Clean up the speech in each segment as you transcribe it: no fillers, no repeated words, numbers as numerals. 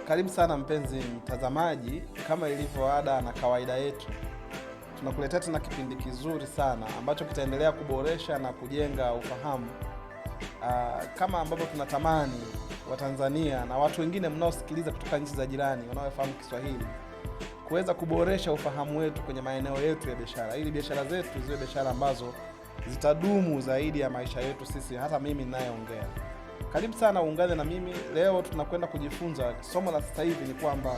Karibu sana mpenzi mtazamaji, kama ilivyo ada na kawaida yetu, tunakuletea tena kipindi kizuri sana ambacho kitaendelea kuboresha na kujenga ufahamu kama ambavyo tunatamani Watanzania na watu wengine mnaosikiliza kutoka nchi za jirani wanaofahamu Kiswahili kuweza kuboresha ufahamu wetu kwenye maeneo yetu ya biashara, ili biashara zetu ziwe biashara ambazo zitadumu zaidi ya maisha yetu sisi, hata mimi ninayeongea. Karibu sana uungane na mimi. Leo tunakwenda kujifunza, somo la sasa hivi ni kwamba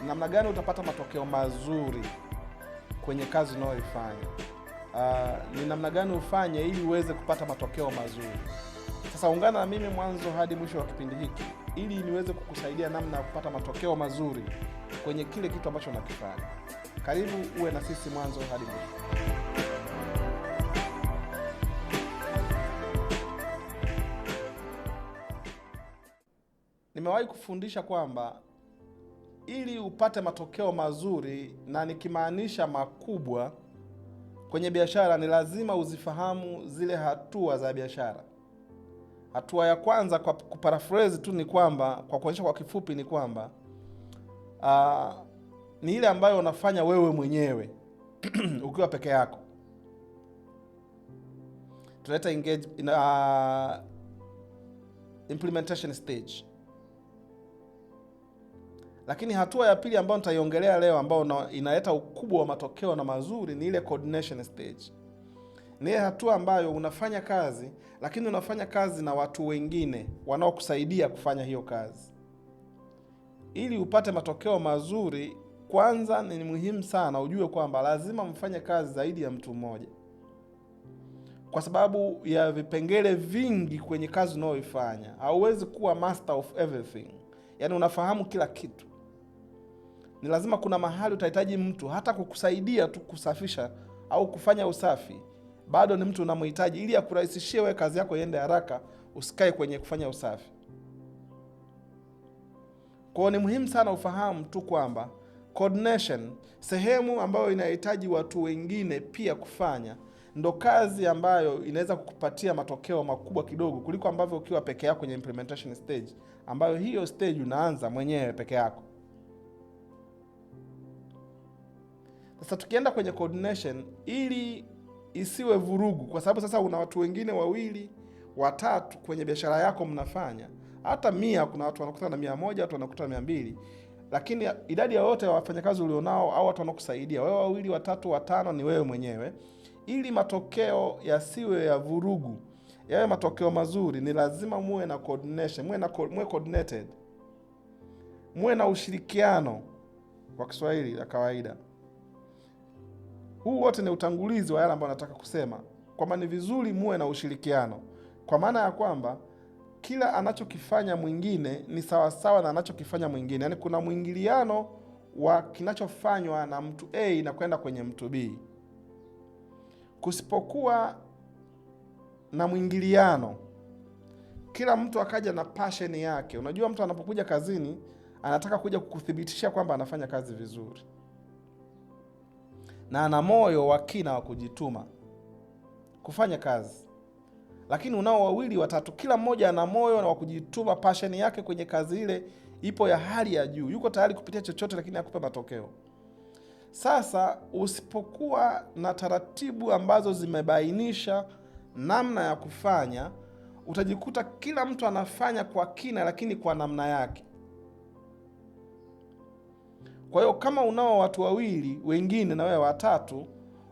namna gani utapata matokeo mazuri kwenye kazi unayoifanya. Ni namna gani ufanye ili uweze kupata matokeo mazuri. Sasa ungana na mimi mwanzo hadi mwisho wa kipindi hiki ili niweze kukusaidia namna ya kupata matokeo mazuri kwenye kile kitu ambacho unakifanya. Karibu uwe na sisi mwanzo hadi mwisho. Nimewahi kufundisha kwamba ili upate matokeo mazuri, na nikimaanisha makubwa kwenye biashara, ni lazima uzifahamu zile hatua za biashara. Hatua ya kwanza, kwa kuparaphrase tu, ni kwamba, kwa kuonyesha kwa kifupi, ni kwamba ni ile ambayo unafanya wewe mwenyewe ukiwa peke yako. Tunaita implementation stage. Lakini hatua ya pili ambayo nitaiongelea leo, ambayo inaleta ukubwa wa matokeo na mazuri, ni ile coordination stage. Ni ile hatua ambayo unafanya kazi, lakini unafanya kazi na watu wengine wanaokusaidia kufanya hiyo kazi. Ili upate matokeo mazuri, kwanza ni muhimu sana ujue kwamba lazima mfanye kazi zaidi ya mtu mmoja, kwa sababu ya vipengele vingi kwenye kazi unayoifanya. Hauwezi kuwa master of everything, yaani unafahamu kila kitu. Ni lazima kuna mahali utahitaji mtu hata kukusaidia tu kusafisha au kufanya usafi, bado ni mtu unamhitaji ili akurahisishie wewe kazi yako iende haraka, usikae kwenye kufanya usafi. Kwa hiyo ni muhimu sana ufahamu tu kwamba coordination, sehemu ambayo inahitaji watu wengine pia kufanya, ndo kazi ambayo inaweza kukupatia matokeo makubwa kidogo kuliko ambavyo ukiwa peke yako kwenye implementation stage, ambayo hiyo stage unaanza mwenyewe peke yako. Sasa tukienda kwenye coordination, ili isiwe vurugu, kwa sababu sasa una watu wengine wawili, watatu kwenye biashara yako mnafanya, hata 100, kuna watu wanakuta na 100, watu wanakuta na 200, lakini idadi ya wote wafanyakazi ulionao au watu wanaokusaidia wewe, 2, 3, 5, ni wewe mwenyewe. Ili matokeo yasiwe ya vurugu, yawe matokeo mazuri, ni lazima muwe na coordination, muwe coordinated, muwe na ushirikiano, kwa Kiswahili la kawaida. Huu wote ni utangulizi wa yale ambayo nataka kusema, kwamba ni vizuri muwe na ushirikiano, kwa maana ya kwamba kila anachokifanya mwingine ni sawasawa na anachokifanya mwingine. Yaani kuna mwingiliano wa kinachofanywa na mtu A na kwenda kwenye mtu B. Kusipokuwa na mwingiliano, kila mtu akaja na passion yake. Unajua, mtu anapokuja kazini anataka kuja kukuthibitishia kwamba anafanya kazi vizuri, na ana moyo wa kina wa kujituma kufanya kazi. Lakini unao 2, 3, kila mmoja ana moyo wa kujituma, passion yake kwenye kazi ile ipo ya hali ya juu, yuko tayari kupitia chochote lakini akupe matokeo. Sasa usipokuwa na taratibu ambazo zimebainisha namna ya kufanya, utajikuta kila mtu anafanya kwa kina lakini kwa namna yake. Kwa hiyo kama unao watu 2 wengine na wewe 3,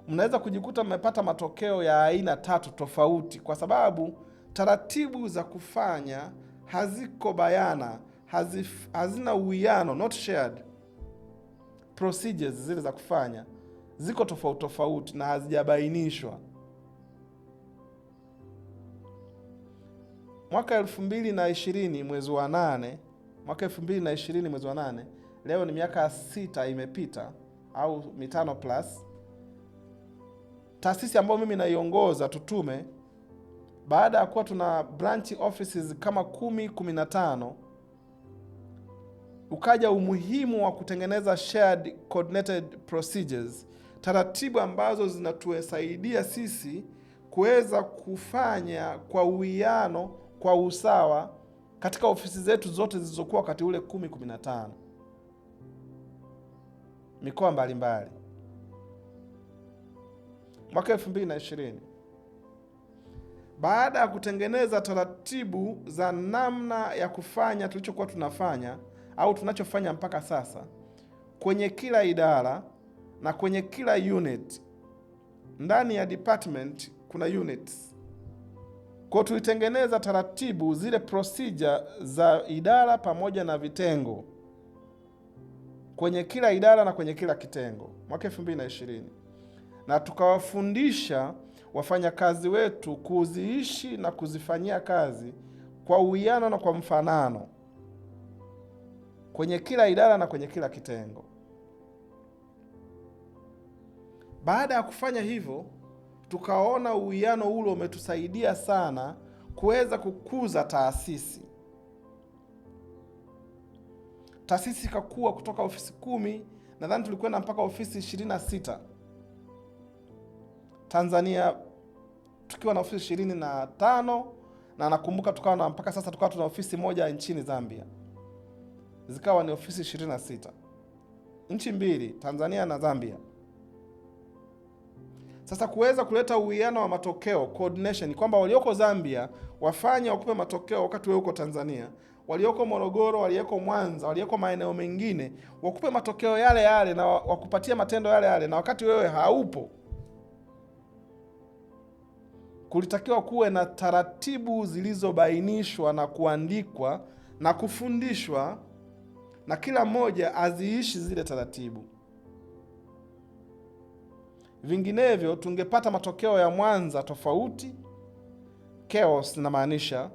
mnaweza kujikuta mmepata matokeo ya aina 3 tofauti, kwa sababu taratibu za kufanya haziko bayana, hazina uwiano, not shared procedures. Zile za kufanya ziko tofauti tofauti na hazijabainishwa. Mwaka 2020 mwezi wa 8, mwaka 2020 mwezi wa 8, leo ni miaka 6 imepita au 5 plus. Taasisi ambayo mimi naiongoza, Tutume, baada ya kuwa tuna branch offices kama 10, 15, ukaja umuhimu wa kutengeneza shared coordinated procedures, taratibu ambazo zinatusaidia sisi kuweza kufanya kwa uwiano, kwa usawa, katika ofisi zetu zote zilizokuwa wakati ule 15 mikoa mbalimbali. Mwaka 2020 baada ya kutengeneza taratibu za namna ya kufanya tulichokuwa tunafanya au tunachofanya mpaka sasa, kwenye kila idara na kwenye kila unit, ndani ya department kuna units. Kwa tulitengeneza taratibu, zile procedure za idara pamoja na vitengo kwenye kila idara na kwenye kila kitengo mwaka 2020, na tukawafundisha wafanyakazi wetu kuziishi na kuzifanyia kazi kwa uwiano na kwa mfanano kwenye kila idara na kwenye kila kitengo. Baada ya kufanya hivyo, tukaona uwiano ule umetusaidia sana kuweza kukuza taasisi. Taasisi ikakua kutoka ofisi 10, nadhani tulikwenda mpaka ofisi 26 Tanzania, tukiwa na ofisi 25, na nakumbuka tukawa na mpaka sasa tukawa tuna ofisi moja nchini Zambia, zikawa ni ofisi 26, nchi mbili, Tanzania na Zambia. Sasa kuweza kuleta uwiano wa matokeo, coordination, kwamba walioko Zambia wafanye wakupe matokeo wakati wewe uko Tanzania, walioko Morogoro, walioko Mwanza, walioko maeneo mengine wakupe matokeo yale yale na wakupatia matendo yale yale, na wakati wewe haupo. Kulitakiwa kuwe na taratibu zilizobainishwa na kuandikwa na kufundishwa, na kila mmoja aziishi zile taratibu. Vinginevyo tungepata matokeo ya Mwanza tofauti, chaos na maanisha.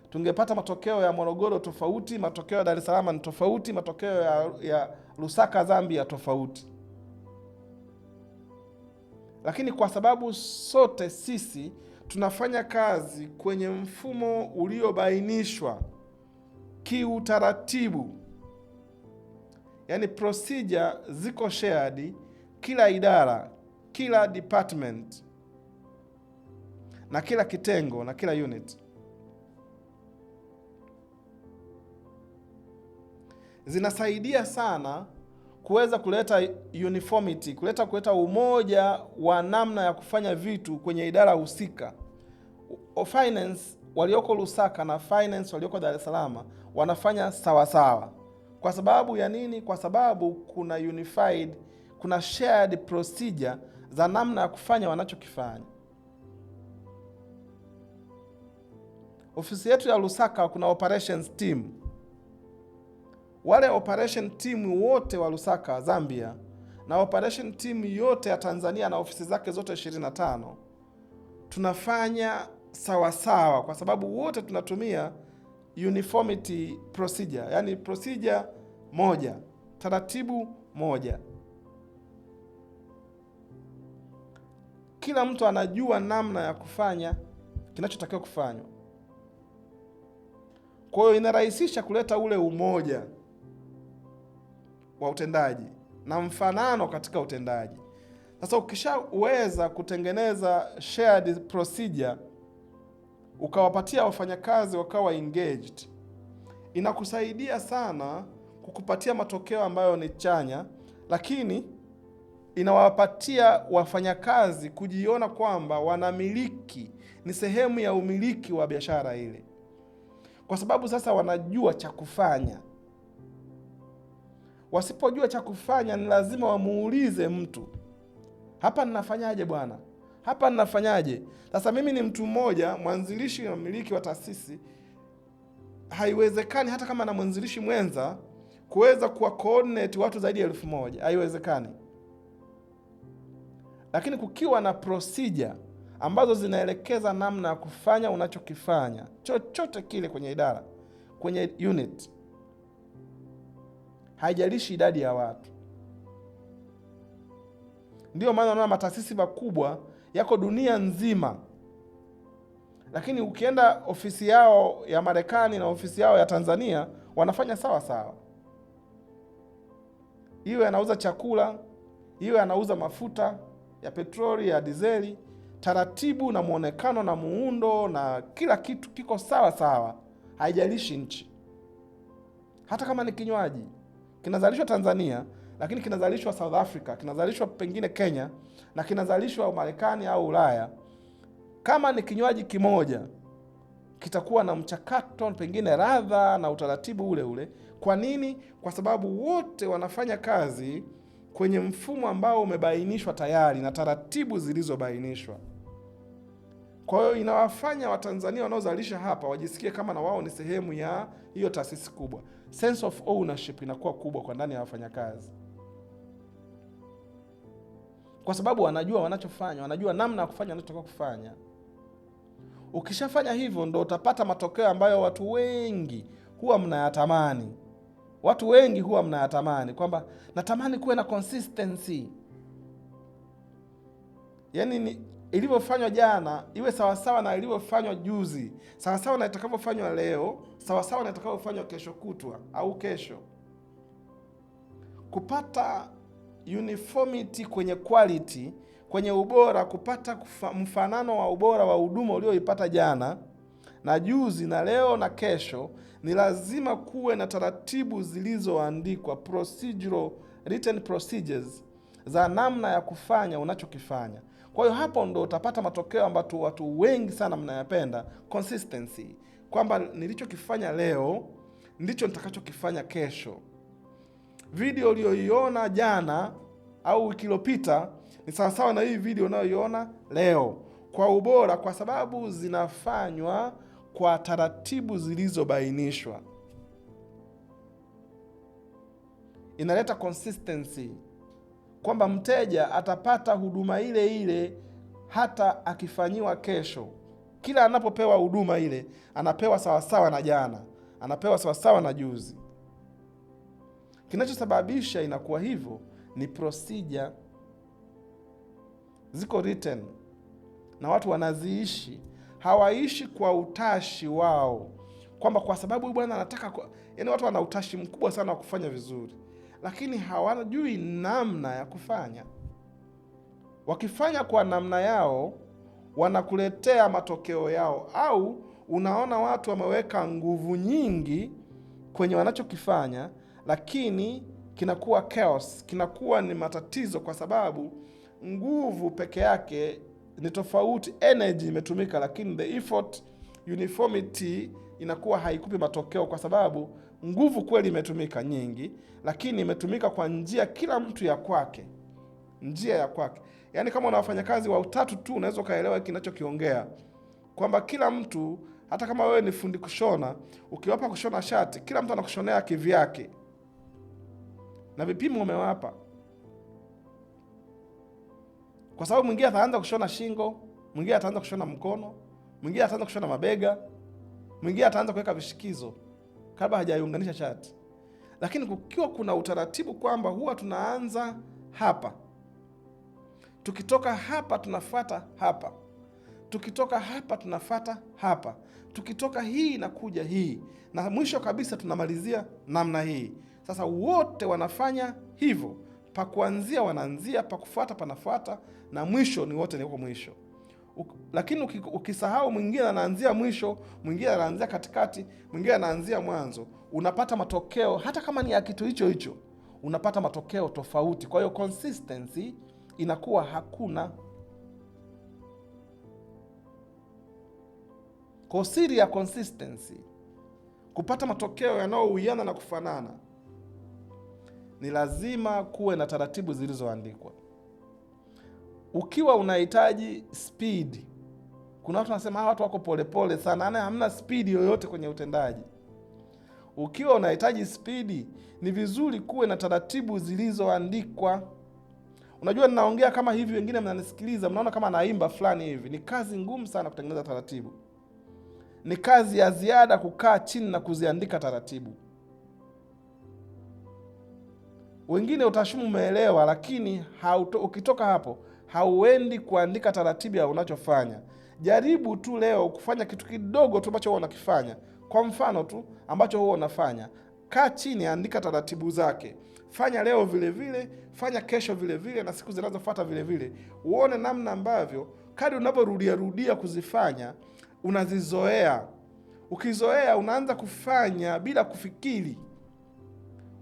Tungepata matokeo ya Morogoro tofauti, matokeo ya Dar es Salaam ni tofauti, matokeo ya Lusaka Zambia tofauti. Lakini kwa sababu sote sisi tunafanya kazi kwenye mfumo uliobainishwa kiutaratibu, yani procedure ziko shared, kila idara, kila department na kila kitengo na kila unit zinasaidia sana kuweza kuleta uniformity, kuleta umoja wa namna ya kufanya vitu kwenye idara husika. Finance walioko Lusaka na finance walioko Dar es Salaam wanafanya sawa sawa. Kwa sababu ya nini? Kwa sababu kuna unified, kuna shared procedure za namna ya kufanya wanachokifanya. Ofisi yetu ya Lusaka kuna operations team. Wale operation team wote wa Lusaka Zambia na operation team yote ya Tanzania na ofisi zake zote 25 tunafanya sawa sawa, kwa sababu wote tunatumia uniformity procedure, yani procedure moja, taratibu moja. Kila mtu anajua namna ya kufanya kinachotakiwa kufanywa. Kwa hiyo inarahisisha kuleta ule umoja wa utendaji na mfanano katika utendaji. Sasa ukishaweza kutengeneza shared procedure, ukawapatia wafanyakazi wakawa engaged, inakusaidia sana kukupatia matokeo ambayo ni chanya, lakini inawapatia wafanyakazi kujiona kwamba wanamiliki, ni sehemu ya umiliki wa biashara ile, kwa sababu sasa wanajua cha kufanya. Wasipojua cha kufanya, ni lazima wamuulize mtu, hapa ninafanyaje bwana? Hapa ninafanyaje? Sasa mimi ni mtu mmoja, mwanzilishi na mmiliki wa taasisi, haiwezekani hata kama na mwanzilishi mwenza kuweza kuwa coordinate watu zaidi ya 1000, haiwezekani. Lakini kukiwa na procedure ambazo zinaelekeza namna ya kufanya unachokifanya, chochote kile kwenye idara, kwenye unit, haijalishi idadi ya watu. Ndio maana unaona mataasisi makubwa yako dunia nzima, lakini ukienda ofisi yao ya Marekani na ofisi yao ya Tanzania wanafanya sawa sawa. Iwe anauza chakula, iwe anauza mafuta ya petroli, ya dizeli, taratibu na muonekano na muundo na kila kitu kiko sawa sawa haijalishi nchi. Hata kama ni kinywaji kinazalishwa Tanzania, lakini kinazalishwa South Africa, kinazalishwa pengine Kenya, na kinazalishwa Marekani au Ulaya, kama ni kinywaji kimoja, kitakuwa na mchakato, pengine ladha na utaratibu ule ule. Kwa nini? Kwa sababu wote wanafanya kazi kwenye mfumo ambao umebainishwa tayari na taratibu zilizobainishwa. Kwa hiyo inawafanya Watanzania wanaozalisha hapa wajisikie kama na wao ni sehemu ya hiyo taasisi kubwa. Sense of ownership inakuwa kubwa kwa ndani ya wafanyakazi, kwa sababu wanajua wanachofanya, wanajua namna ya kufanya wanachotaka kufanya. Ukishafanya hivyo ndo utapata matokeo ambayo watu wengi huwa mnayatamani. Watu wengi huwa mnayatamani kwamba natamani kuwe na consistency. Yaani ilivyofanywa jana iwe sawasawa na ilivyofanywa juzi, sawasawa na itakavyofanywa leo, sawasawa na itakavyofanywa kesho kutwa au kesho. Kupata uniformity kwenye quality, kwenye ubora, kupata mfanano wa ubora wa huduma ulioipata jana na juzi na leo na kesho, ni lazima kuwe na taratibu zilizoandikwa, procedural written procedures za namna ya kufanya unachokifanya. Kwa hiyo hapo ndo utapata matokeo ambayo watu wengi sana mnayapenda, consistency, kwamba nilichokifanya leo ndicho nitakachokifanya kesho. Video uliyoiona jana au wiki iliyopita ni sawasawa na hii video unayoiona leo kwa ubora, kwa sababu zinafanywa kwa taratibu zilizobainishwa. Inaleta consistency kwamba mteja atapata huduma ile ile hata akifanyiwa kesho. Kila anapopewa huduma ile anapewa sawasawa na jana, anapewa sawasawa na juzi. Kinachosababisha inakuwa hivyo ni procedure ziko written na watu wanaziishi. Hawaishi kwa utashi wao, kwamba kwa sababu bwana anataka yaani watu wana utashi mkubwa sana wa kufanya vizuri, lakini hawajui namna ya kufanya. Wakifanya kwa namna yao wanakuletea matokeo yao, au unaona watu wameweka nguvu nyingi kwenye wanachokifanya, lakini kinakuwa chaos, kinakuwa ni matatizo, kwa sababu nguvu peke yake ni tofauti, energy imetumika, lakini the effort, uniformity inakuwa haikupi matokeo, kwa sababu nguvu kweli imetumika nyingi, lakini imetumika kwa njia kila mtu ya kwake, njia ya kwake. Yaani kama una wafanyakazi wa utatu tu unaweza kaelewa kinachokiongea, kwamba kila mtu, hata kama wewe ni fundi kushona, ukiwapa kushona shati, kila mtu anakushonea kivyake na vipimo umewapa. Kwa sababu mwingine ataanza kushona shingo, mwingine ataanza kushona mkono, mwingine ataanza kushona mabega, mwingine ataanza kuweka vishikizo kabla hajaiunganisha shati. Lakini kukiwa kuna utaratibu kwamba huwa tunaanza hapa, tukitoka hapa tunafuata hapa, tukitoka hapa tunafuata hapa, tukitoka hii na kuja hii, na mwisho kabisa tunamalizia namna hii. Sasa wote wanafanya hivyo, pa kuanzia wanaanzia, pa kufuata panafuata, na mwisho ni wote niko mwisho. Lakini ukisahau mwingine anaanzia mwisho, mwingine anaanzia katikati, mwingine anaanzia mwanzo, unapata matokeo hata kama ni ya kitu hicho hicho, unapata matokeo tofauti. Kwa hiyo consistency inakuwa hakuna. Kwa siri ya consistency, kupata matokeo yanayowiana na kufanana, ni lazima kuwe na taratibu zilizoandikwa. Ukiwa unahitaji speed, kuna watu wanasema watu wako polepole sana, hamna speed yoyote kwenye utendaji. Ukiwa unahitaji speed, ni vizuri kuwe na taratibu zilizoandikwa. Unajua ninaongea kama hivi, wengine mnanisikiliza mnaona kama naimba fulani hivi. Ni kazi ngumu sana kutengeneza taratibu. Ni kazi ya ziada kukaa chini na kuziandika taratibu. Wengine utashumu umeelewa, lakini ukitoka hapo hauendi kuandika taratibu ya unachofanya. Jaribu tu leo kufanya kitu kidogo tu ambacho huwa unakifanya. Kwa mfano tu ambacho huwa unafanya, kaa chini, andika taratibu zake. Fanya leo vile vile, fanya kesho vile vile, na siku zinazofuata vile vile. Uone namna ambavyo kadri unavyorudia kuzifanya unazizoea. Ukizoea unaanza kufanya bila kufikiri.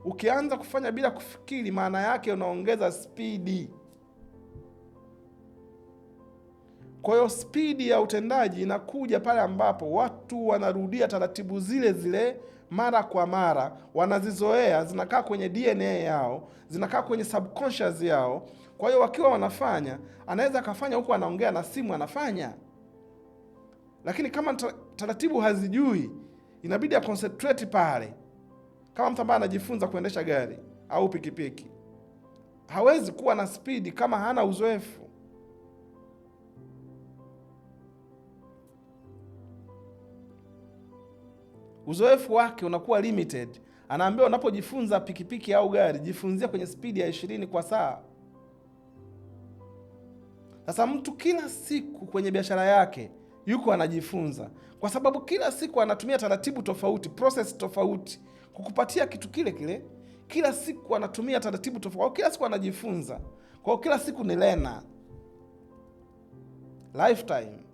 Ukianza kufanya bila kufikiri, maana yake unaongeza spidi. Kwa hiyo spidi ya utendaji inakuja pale ambapo watu wanarudia taratibu zile zile mara kwa mara, wanazizoea, zinakaa kwenye DNA yao, zinakaa kwenye subconscious yao. Kwa hiyo wakiwa wanafanya, anaweza akafanya huku anaongea na simu anafanya. Lakini kama taratibu hazijui, inabidi aconcentrate pale. Kama mtu ambaye anajifunza kuendesha gari au pikipiki, hawezi kuwa na spidi kama hana uzoefu. Uzoefu wake unakuwa limited. Anaambiwa unapojifunza pikipiki au gari, jifunzia kwenye spidi ya 20 kwa saa. Sasa mtu kila siku kwenye biashara yake yuko anajifunza, kwa sababu kila siku anatumia taratibu tofauti, process tofauti kukupatia kitu kile kile. Kila siku anatumia taratibu tofauti, kila siku anajifunza. Kwa hiyo kila siku ni learner lifetime.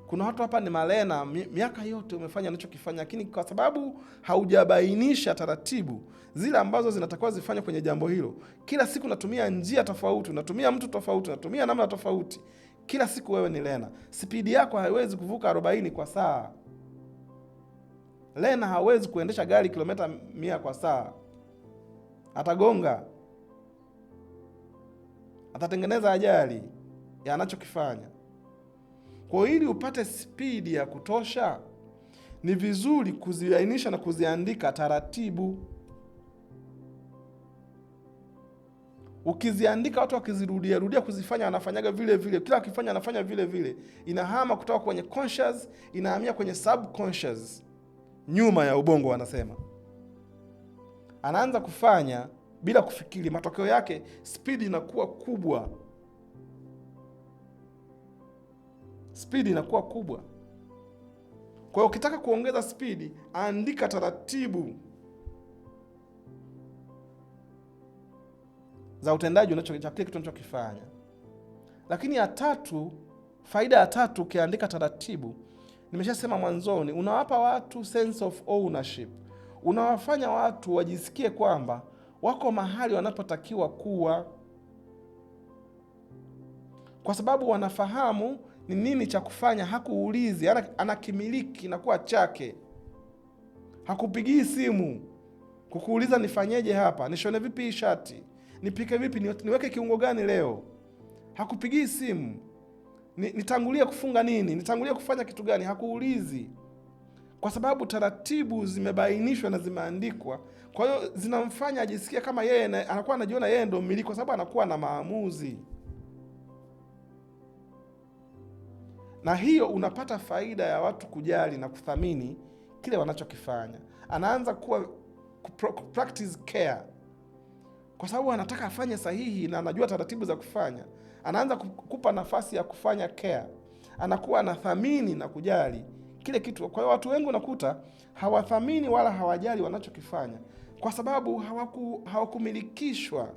Kuna watu hapa ni malena, miaka yote umefanya unachokifanya, lakini kwa sababu haujabainisha taratibu zile ambazo zinatakiwa zifanywe kwenye jambo hilo, kila siku unatumia njia tofauti, unatumia mtu tofauti, unatumia namna tofauti, kila siku wewe ni lena. Spidi yako haiwezi kuvuka 40 kwa saa. Lena hawezi kuendesha gari kilomita 100 kwa saa. Atagonga, atatengeneza ajali ya anachokifanya. Kwa ili upate spidi ya kutosha, ni vizuri kuziainisha na kuziandika taratibu. Ukiziandika, watu wakizirudia rudia kuzifanya, anafanyaga vile vile, kila akifanya anafanya vile vile, inahama kutoka kwenye conscious inahamia kwenye subconscious, nyuma ya ubongo wanasema. Anaanza kufanya bila kufikiri, matokeo yake spidi inakuwa kubwa. Spidi inakuwa kubwa. Kwa hiyo ukitaka kuongeza spidi, andika taratibu za utendaji kile kitu unachokifanya. Lakini ya tatu, faida ya tatu ukiandika taratibu, nimeshasema mwanzoni, unawapa watu sense of ownership. Unawafanya watu wajisikie kwamba wako mahali wanapotakiwa kuwa, kwa sababu wanafahamu ni nini cha kufanya. Hakuulizi, anakimiliki na kuwa chake. Hakupigii simu kukuuliza nifanyeje hapa, nishone vipi hii shati, nipike vipi, niweke kiungo gani leo. Hakupigii simu nitangulie kufunga nini, nitangulie kufanya kitu gani. Hakuulizi, kwa sababu taratibu zimebainishwa na zimeandikwa. Kwa hiyo zinamfanya ajisikie kama yeye anakuwa anajiona yeye ndio mmiliki, kwa sababu anakuwa na maamuzi. Na hiyo unapata faida ya watu kujali na kuthamini kile wanachokifanya. Anaanza practice care, kwa sababu anataka afanye sahihi na anajua taratibu za kufanya. Anaanza kukupa nafasi ya kufanya care, anakuwa anathamini na kujali kile kitu. Kwa hiyo watu wengi unakuta hawathamini wala hawajali wanachokifanya, kwa sababu hawakumilikishwa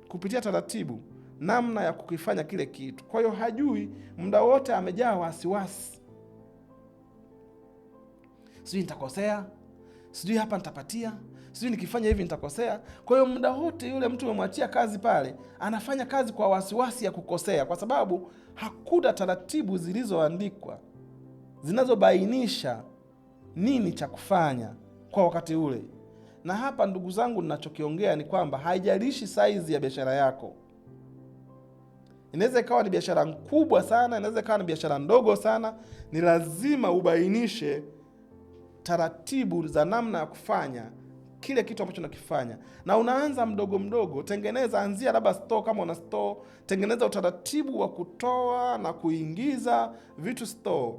kupitia taratibu namna ya kukifanya kile kitu. Kwa hiyo hajui, muda wote amejaa wasiwasi. Sijui nitakosea, sijui hapa nitapatia, sijui nikifanya hivi nitakosea. Kwa hiyo muda wote yule mtu umemwachia kazi pale, anafanya kazi kwa wasiwasi ya kukosea, kwa sababu hakuna taratibu zilizoandikwa zinazobainisha nini cha kufanya kwa wakati ule. Na hapa ndugu zangu, ninachokiongea ni kwamba haijalishi size ya biashara yako. Inaweza ikawa ni biashara kubwa sana, inaweza ikawa ni biashara ndogo sana. Ni lazima ubainishe taratibu za namna ya kufanya kile kitu ambacho unakifanya. Na unaanza mdogo mdogo, anzia labda store. Kama una store, tengeneza utaratibu wa kutoa na kuingiza vitu store.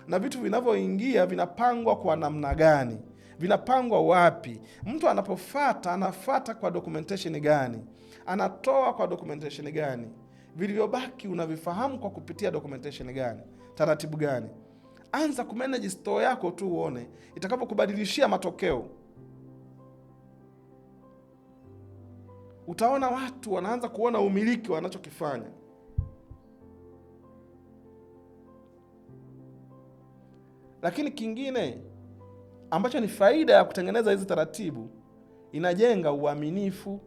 Na vitu vinavyoingia vinapangwa kwa namna gani? Vinapangwa wapi? Mtu anafuata kwa documentation gani? Anatoa kwa documentation gani? Vilivyobaki unavifahamu kwa kupitia documentation gani? Taratibu gani? Anza kumanage store yako tu uone itakapokubadilishia matokeo. Utaona watu wanaanza kuona umiliki wanachokifanya. Lakini kingine ambacho ni faida ya kutengeneza hizi taratibu, inajenga uaminifu,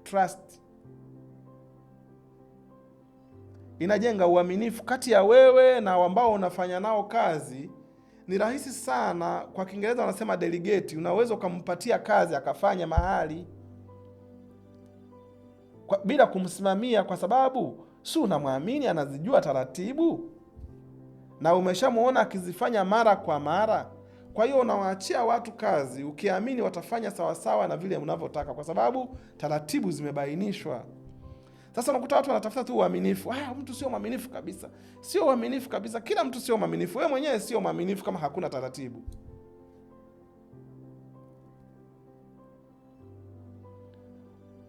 trust. Inajenga uaminifu kati ya wewe na ambao unafanya nao kazi. Ni rahisi sana, kwa Kiingereza wanasema delegate. Unaweza ukampatia kazi akafanya mahali bila kumsimamia, kwa sababu si unamwamini, anazijua taratibu na umeshamuona akizifanya mara kwa mara. Kwa hiyo unawaachia watu kazi ukiamini watafanya sawasawa na vile unavyotaka, kwa sababu taratibu zimebainishwa. Sasa unakuta watu wanatafuta tu uaminifu. Mtu sio mwaminifu kabisa. Sio uaminifu kabisa. Kila mtu sio mwaminifu. Wewe mwenyewe sio mwaminifu kama hakuna taratibu.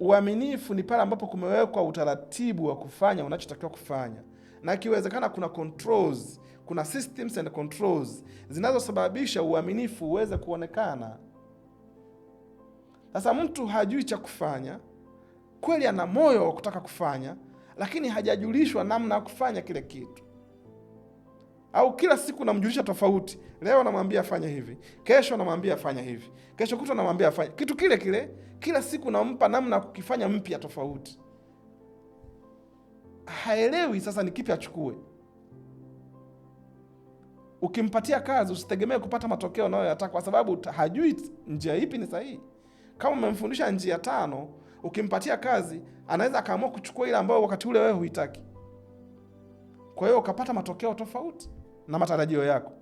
Uaminifu ni pale ambapo kumewekwa utaratibu wa kufanya unachotakiwa kufanya. Na ikiwezekana kuna controls, kuna systems and controls zinazosababisha uaminifu uweze kuonekana. Sasa mtu hajui cha kufanya, kweli ana moyo wa kutaka kufanya, lakini hajajulishwa namna ya kufanya kile kitu. Au kila siku namjulisha tofauti. Leo namwambia afanye hivi, kesho namwambia afanye hivi, kesho kutwa namwambia afanye kitu kile kile. Kila siku nampa namna ya kukifanya mpya tofauti. Haelewi sasa ni kipi achukue. Ukimpatia kazi usitegemee kupata matokeo unayoyataka, kwa sababu hajui njia ipi ni sahihi. Kama umemfundisha njia 5, ukimpatia kazi anaweza akaamua kuchukua ile ambayo wakati ule wewe huitaki. Kwa hiyo ukapata matokeo tofauti na matarajio yako.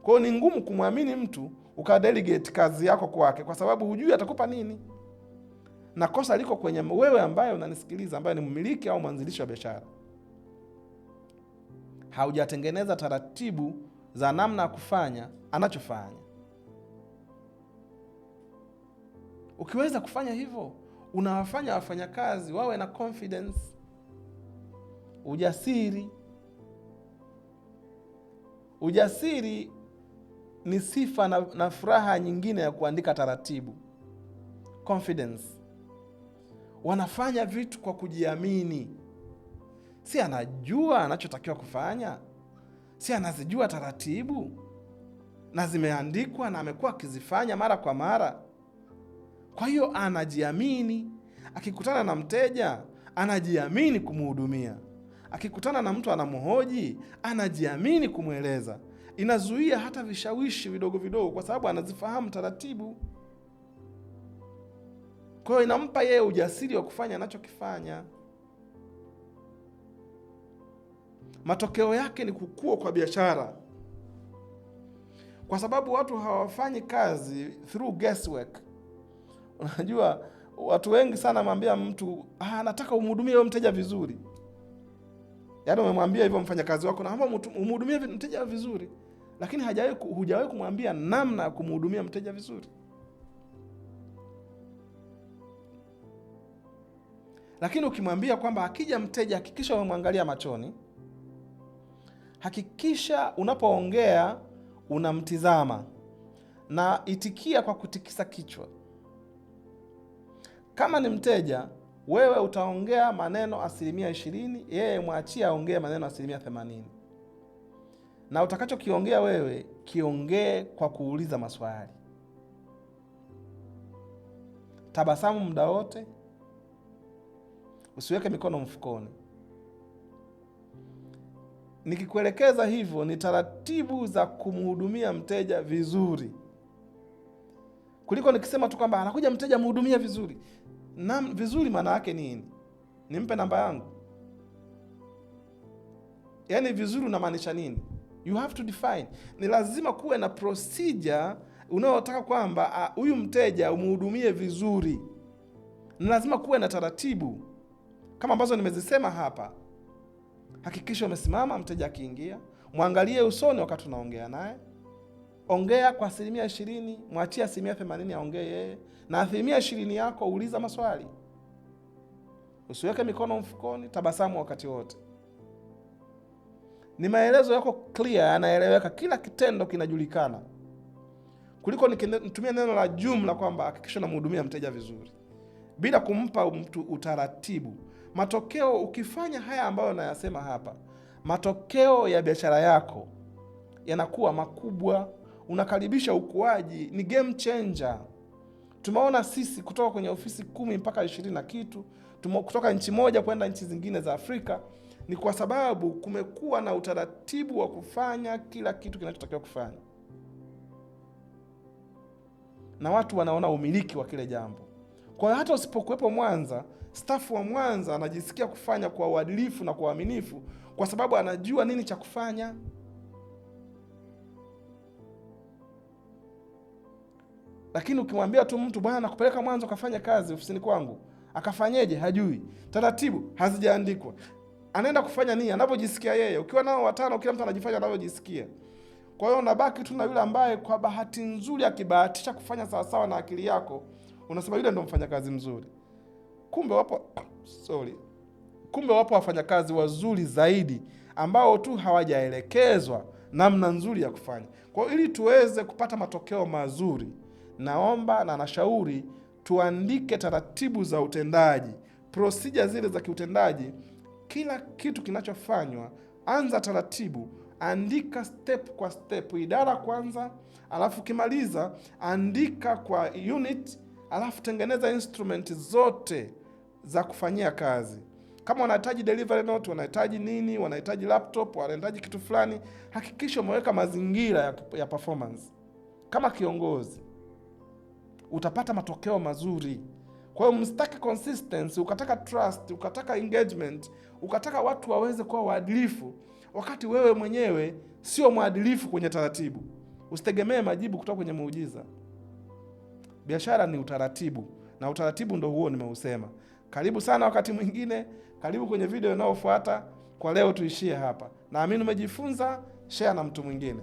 Kwa hiyo ni ngumu kumwamini mtu ukadelegate kazi yako kwake, kwa sababu hujui atakupa nini. Na kosa liko kwenye wewe ambaye unanisikiliza, ambaye ni mmiliki au mwanzilishi wa biashara. Haujatengeneza taratibu za namna ya kufanya anachofanya. Ukiweza kufanya hivyo, unawafanya wafanyakazi wawe na confidence, ujasiri. Ujasiri ni sifa na furaha nyingine ya kuandika taratibu. Confidence. Wanafanya vitu kwa kujiamini. Si anajua anachotakiwa kufanya? Si anazijua taratibu na zimeandikwa na amekuwa akizifanya mara kwa mara? Kwa hiyo anajiamini. Akikutana na mteja anajiamini kumhudumia. Akikutana na mtu anamhoji anajiamini kumweleza. Inazuia hata vishawishi vidogo vidogo, kwa sababu anazifahamu taratibu. Kwa hiyo inampa yeye ujasiri wa kufanya anachokifanya. Matokeo yake ni kukua kwa biashara, kwa sababu watu hawafanyi kazi through guesswork. Unajua watu wengi sana mwambia mtu nataka umhudumie wewe mteja vizuri. Yaani umemwambia hivyo mfanyakazi wako, naomba umhudumie mteja vizuri, lakini hujawahi kumwambia namna ya kumhudumia mteja vizuri. Lakini ukimwambia kwamba akija mteja hakikisha umemwangalia machoni, hakikisha unapoongea unamtizama, na itikia kwa kutikisa kichwa. Kama ni mteja, wewe utaongea maneno 20%, yeye mwachie aongee maneno 80%. Na utakachokiongea wewe kiongee kwa kuuliza maswali. Tabasamu muda wote. Usiweke mikono mfukoni. Nikikuelekeza hivyo ni taratibu za kumhudumia mteja vizuri, kuliko nikisema tu kwamba anakuja mteja mhudumia vizuri. Vizuri maana yake nini? Nimpe namba yangu? Yaani vizuri unamaanisha nini? You have to define. Ni lazima kuwe na procedure unayotaka kwamba huyu mteja umhudumie vizuri. Ni lazima kuwe na taratibu kama ambazo nimezisema hapa. Hakikisha umesimama mteja akiingia, mwangalie usoni wakati unaongea naye. Ongea kwa 20%, mwachie 80% aongee yeye, na 20% yako uliza maswali. Usiweke mikono mfukoni, tabasamu wakati wote. Ni maelezo yako clear, yanaeleweka, kila kitendo kinajulikana, kuliko nitumie neno la jumla kwamba hakikisha unamhudumia mteja vizuri bila kumpa mtu utaratibu. Matokeo ukifanya haya ambayo nayasema hapa, matokeo ya biashara yako yanakuwa makubwa, unakaribisha ukuaji. Ni game changer. Tumeona sisi kutoka kwenye ofisi 10 mpaka 20 na kitu, kutoka nchi moja kwenda nchi zingine za Afrika, ni kwa sababu kumekuwa na utaratibu wa kufanya kila kitu kinachotakiwa kufanya, na watu wanaona umiliki wa kile jambo. Kwa hiyo hata usipokuwepo Mwanza, staff wa Mwanza anajisikia kufanya kwa uadilifu na kwa uaminifu, kwa sababu anajua nini cha kufanya. Lakini ukimwambia tu mtu, bwana nakupeleka Mwanza ukafanya kazi ofisini kwangu, akafanyeje? Hajui. Taratibu hazijaandikwa. Anaenda kufanya nini anapojisikia yeye. Ukiwa nao watano, kila mtu anajifanya anavyojisikia. Kwa hiyo unabaki tu na yule ambaye kwa bahati nzuri akibahatisha kufanya sawa sawa na akili yako, unasema yule ndio mfanyakazi mzuri. Kumbe wapo wafanyakazi wazuri zaidi ambao tu hawajaelekezwa namna nzuri ya kufanya. Kwa hiyo ili tuweze kupata matokeo mazuri, naomba na nashauri tuandike taratibu za utendaji, procedure zile za kiutendaji. Kila kitu kinachofanywa, anza taratibu, andika step kwa step, idara kwanza, alafu kimaliza andika kwa unit, alafu tengeneza instrument zote za kufanyia kazi. Kama wanahitaji delivery note, wanahitaji nini, wanahitaji laptop, wanahitaji kitu fulani, hakikisha umeweka mazingira ya performance. Kama kiongozi utapata matokeo mazuri. Kwa hiyo msitaki consistency, ukataka trust, ukataka engagement, ukataka watu waweze kuwa waadilifu, wakati wewe mwenyewe sio mwadilifu kwenye taratibu. Usitegemee majibu kutoka kwenye muujiza. Biashara ni utaratibu, na utaratibu ndio huo nimeusema. Karibu sana wakati mwingine, karibu kwenye video inayofuata. Kwa leo tuishie hapa. Naamini umejifunza, share na mtu mwingine.